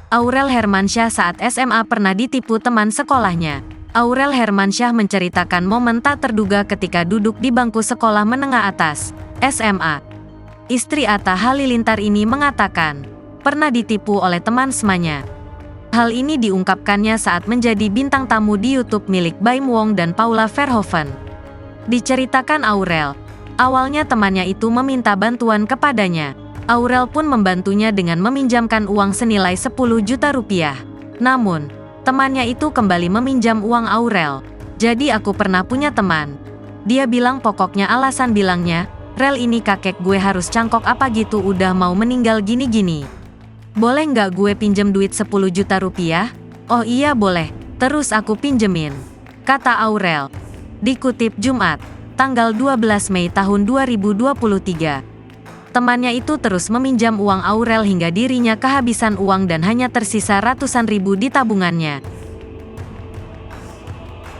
Aurel Hermansyah saat SMA pernah ditipu teman sekolahnya. Aurel Hermansyah menceritakan momen tak terduga ketika duduk di bangku sekolah menengah atas, SMA. Istri Atta Halilintar ini mengatakan, pernah ditipu oleh teman semanya. Hal ini diungkapkannya saat menjadi bintang tamu di YouTube milik Baim Wong dan Paula Verhoeven. Diceritakan Aurel, awalnya temannya itu meminta bantuan kepadanya. Aurel pun membantunya dengan meminjamkan uang senilai 10 juta rupiah. Namun, temannya itu kembali meminjam uang Aurel. Jadi aku pernah punya teman. Dia bilang pokoknya alasan bilangnya, Rel ini kakek gue harus cangkok apa gitu udah mau meninggal gini-gini. Boleh nggak gue pinjem duit 10 juta rupiah? Oh iya boleh, terus aku pinjemin. Kata Aurel. Dikutip Jumat, tanggal 12 Mei tahun 2023. Temannya itu terus meminjam uang Aurel hingga dirinya kehabisan uang dan hanya tersisa ratusan ribu di tabungannya.